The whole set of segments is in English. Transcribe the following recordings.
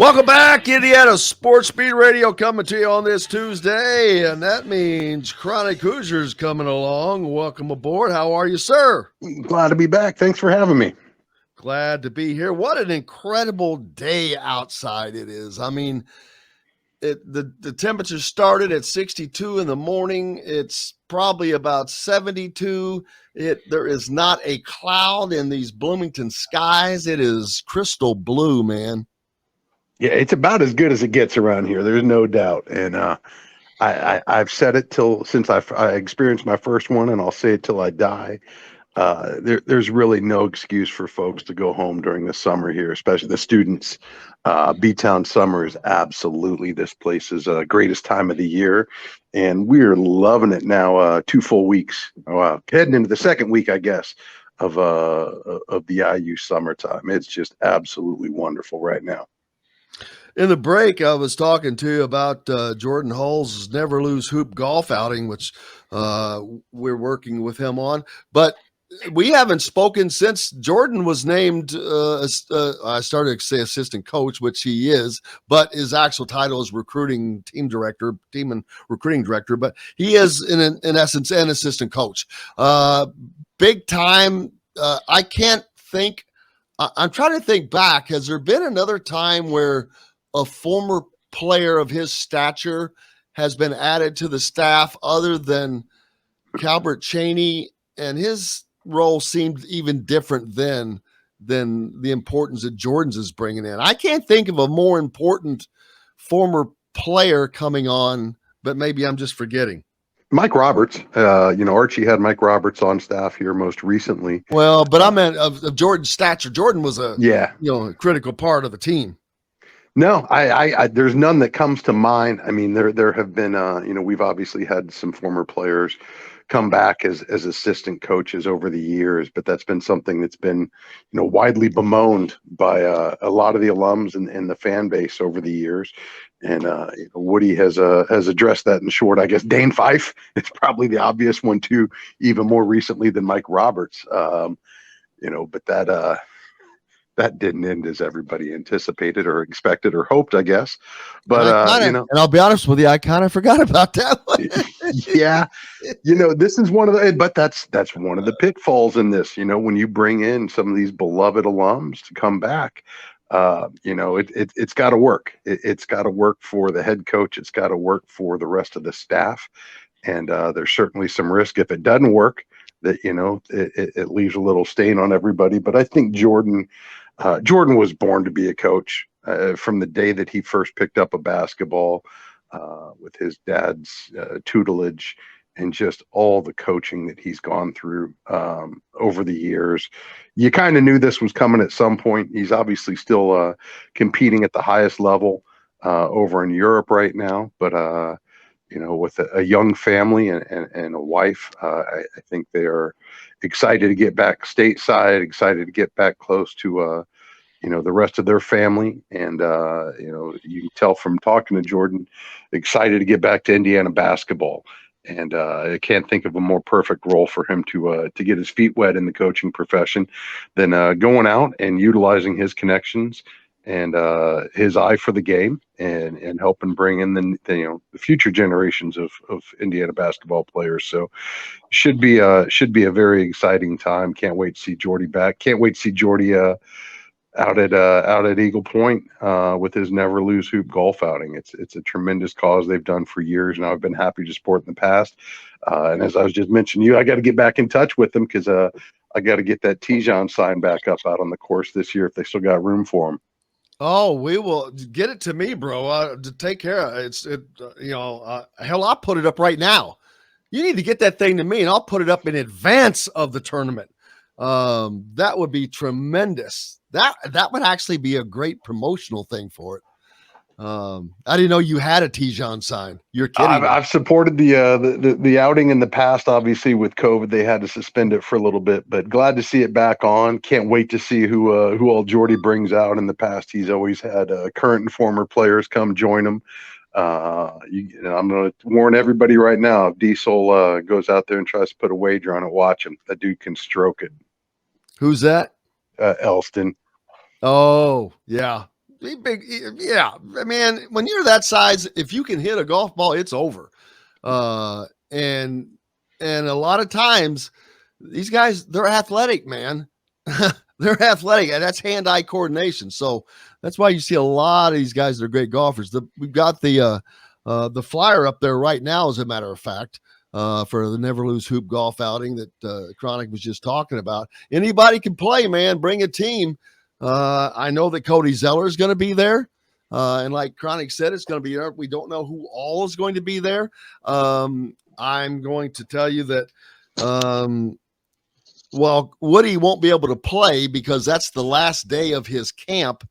Welcome back, Indiana Sports Speed Radio coming to you on this Tuesday, and that means Chronic Hoosiers coming along. Welcome aboard. How are you, sir? Glad to be back. Thanks for having me. Glad to be here. What an incredible day outside it is. I mean, the temperature started at 62 in the morning. It's probably about 72. There is not a cloud in these Bloomington skies. It is crystal blue, man. Yeah, it's about as good as it gets around here. There's no doubt. And I've said it since I experienced my first one, and I'll say it till I die. There's really no excuse for folks to go home during the summer here, especially the students. B-Town summer is absolutely this place's greatest time of the year, and we're loving it now. 2 full weeks, heading into the second week, I guess, of the IU summertime. It's just absolutely wonderful right now. In the break, I was talking to you about Jordan Hull's Never Lose Hoop golf outing, which we're working with him on. But we haven't spoken since Jordan was named, I started to say assistant coach, which he is, but his actual title is team and recruiting director. But he is, in essence, an assistant coach. Big time. I can't think. I'm trying to think back. Has there been another time where a former player of his stature has been added to the staff other than Calbert Cheney, and his role seemed even different than the importance that Jordan's is bringing in? I can't think of a more important former player coming on, but maybe I'm just forgetting. Mike Roberts, Archie had Mike Roberts on staff here most recently. Well, but I meant of Jordan's stature. Jordan was a critical part of the team. No, I there's none that comes to mind. I mean, there have been, we've obviously had some former players come back as assistant coaches over the years, but that's been something that's been, widely bemoaned by a lot of the alums and the fan base over the years. And Woody has addressed that in short. I guess Dane Fife is probably the obvious one too, even more recently than Mike Roberts. But that didn't end as everybody anticipated or expected or hoped, I guess. But and I'll be honest with you, I kind of forgot about that one. Yeah, this is one of the, but that's one of the pitfalls in this. When you bring in some of these beloved alums to come back, it's got to work. It's got to work for the head coach. It's got to work for the rest of the staff, and there's certainly some risk if it doesn't work. That it leaves a little stain on everybody. But I think Jordan was born to be a coach from the day that he first picked up a basketball with his dad's tutelage, and just all the coaching that he's gone through over the years. You kind of knew this was coming at some point. He's obviously still competing at the highest level over in Europe right now, but with a young family and a wife, I think they are excited to get back stateside, excited to get back close to, the rest of their family. And, you can tell from talking to Jordan, excited to get back to Indiana basketball. And I can't think of a more perfect role for him to get his feet wet in the coaching profession than going out and utilizing his connections and his eye for the game and helping bring in the future generations of Indiana basketball players. So should be a very exciting time. Can't wait to see Jordy back. Can't wait to see Jordy out at Eagle Point with his Never Lose Hoop golf outing. It's a tremendous cause they've done for years now. I've been happy to support in the past. And as I was just mentioning you, I got to get back in touch with them because I got to get that Tijon sign back up out on the course this year if they still got room for him. Oh, we will get it to me, bro. To take care of it. Hell, I'll put it up right now. You need to get that thing to me, and I'll put it up in advance of the tournament. That would be tremendous. That would actually be a great promotional thing for it. I didn't know you had a Tijon sign. You're kidding. I've supported the outing in the past. Obviously, with COVID, they had to suspend it for a little bit, but glad to see it back on. Can't wait to see who all Jordy brings out. In the past, he's always had current and former players come join him. I'm going to warn everybody right now: if Diesel goes out there and tries to put a wager on it, watch him. That dude can stroke it. Who's that? Elston. Oh, yeah. Big, yeah, man. When you're that size, if you can hit a golf ball, it's over. Uh, and a lot of times, these guys they're athletic, man. They're athletic, and that's hand-eye coordination. So that's why you see a lot of these guys that are great golfers. We've got the flyer up there right now, as a matter of fact, for the Never Lose Hoop golf outing that Chronic was just talking about. Anybody can play, man. Bring a team. I know that Cody Zeller is going to be there. And like Chronic said, it's going to be there. We don't know who all is going to be there. I'm going to tell you that, well, Woody won't be able to play because that's the last day of his camp.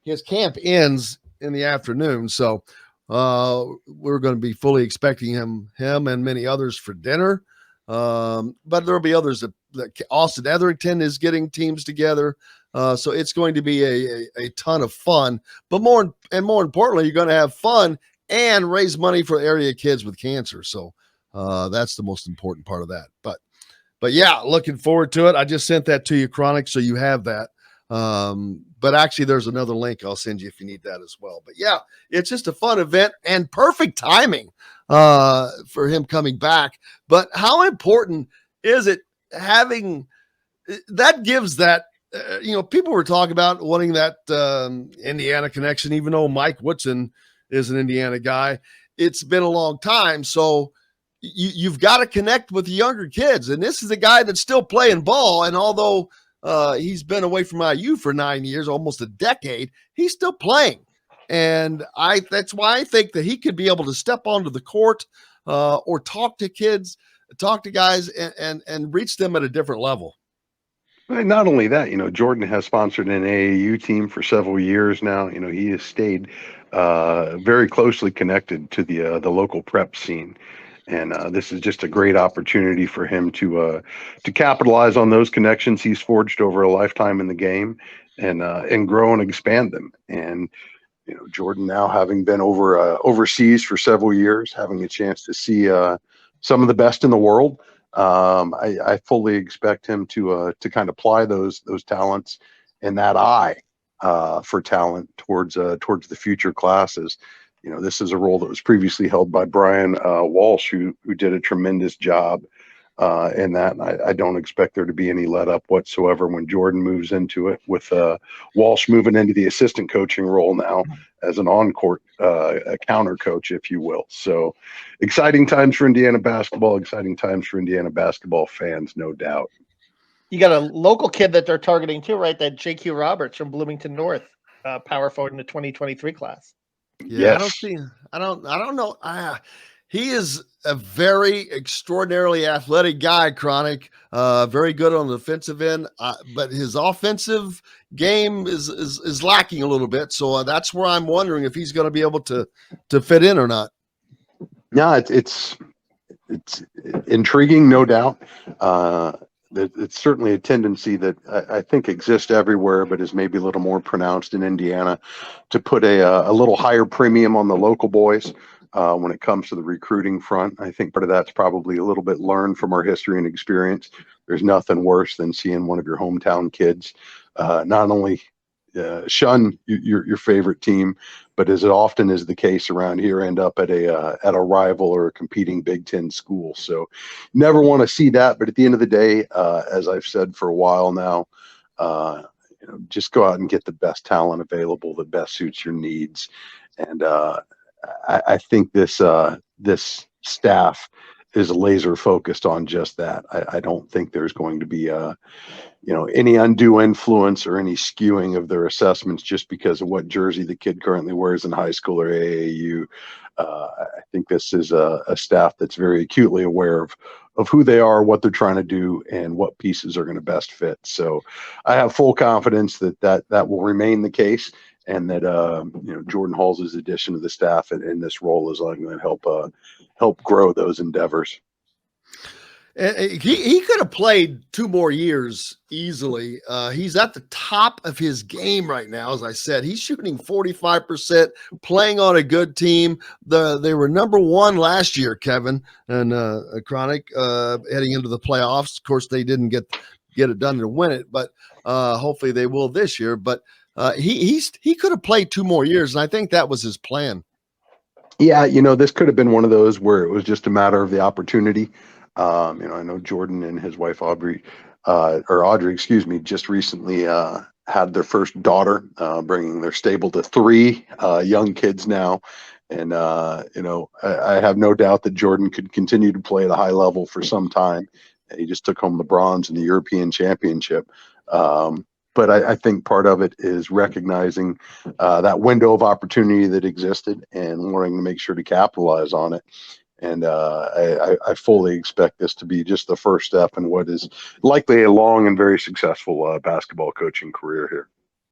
His camp ends in the afternoon. So we're going to be fully expecting him and many others for dinner. But there'll be others that Austin Etherington is getting teams together. So it's going to be a ton of fun, but more importantly, you're going to have fun and raise money for area kids with cancer. So that's the most important part of that. But yeah, looking forward to it. I just sent that to you, Chronic, so you have that. But actually, there's another link I'll send you if you need that as well. But yeah, it's just a fun event and perfect timing for him coming back. But how important is it having that? Gives that. People were talking about wanting that Indiana connection, even though Mike Woodson is an Indiana guy. It's been a long time. So you've got to connect with the younger kids. And this is a guy that's still playing ball. And although he's been away from IU for 9 years, almost a decade, he's still playing. And that's why I think that he could be able to step onto the court or talk to kids, talk to guys and reach them at a different level. Not only that, Jordan has sponsored an AAU team for several years now. He has stayed very closely connected to the local prep scene, and this is just a great opportunity for him to capitalize on those connections he's forged over a lifetime in the game, and grow and expand them. And Jordan, now having been overseas for several years, having a chance to see some of the best in the world. I fully expect him to kind of apply those talents and that eye for talent towards the future classes. This is a role that was previously held by Brian Walsh, who did a tremendous job in that. And I don't expect there to be any let up whatsoever when Jordan moves into it, with Walsh moving into the assistant coaching role now as an on-court counter coach, if you will. So exciting times for Indiana basketball, exciting times for Indiana basketball fans, no doubt. You got a local kid that they're targeting too, right? That JQ Roberts from Bloomington North, power forward in the 2023 class. Yeah, Yes. I don't know. He is a very extraordinarily athletic guy, Chronic. Very good on the defensive end, but his offensive game is lacking a little bit. So that's where I'm wondering if he's going to be able to fit in or not. Yeah, it's intriguing, no doubt. It's certainly a tendency that I think exists everywhere, but is maybe a little more pronounced in Indiana, to put a little higher premium on the local boys when it comes to the recruiting front. I think part of that's probably a little bit learned from our history and experience. There's nothing worse than seeing one of your hometown kids not only shun your favorite team, but as it often is the case around here, end up at a rival or a competing Big Ten school. So never want to see that. But at the end of the day, as I've said for a while now, just go out and get the best talent available that best suits your needs. And I think this staff is laser focused on just that. I don't think there's going to be any undue influence or any skewing of their assessments just because of what jersey the kid currently wears in high school or AAU. I think this is a staff that's very acutely aware of who they are, what they're trying to do, and what pieces are going to best fit. So I have full confidence that will remain the case, and that Jordan Hall's addition to the staff in this role is going to help grow those endeavors. He could have played 2 more years easily. He's at the top of his game right now. As I said, he's shooting 45%, playing on a good team. They were number 1 last year, Kevin and Chronic, heading into the playoffs. Of course, they didn't get it done to win it, but hopefully they will this year. But he could have played 2 more years, and I think that was his plan. Yeah, this could have been one of those where it was just a matter of the opportunity. I know Jordan and his wife Audrey, excuse me, just recently had their first daughter, bringing their stable to 3 young kids now. And, I have no doubt that Jordan could continue to play at a high level for some time. He just took home the bronze in the European Championship. But I think part of it is recognizing that window of opportunity that existed and wanting to make sure to capitalize on it. And I fully expect this to be just the first step in what is likely a long and very successful basketball coaching career here.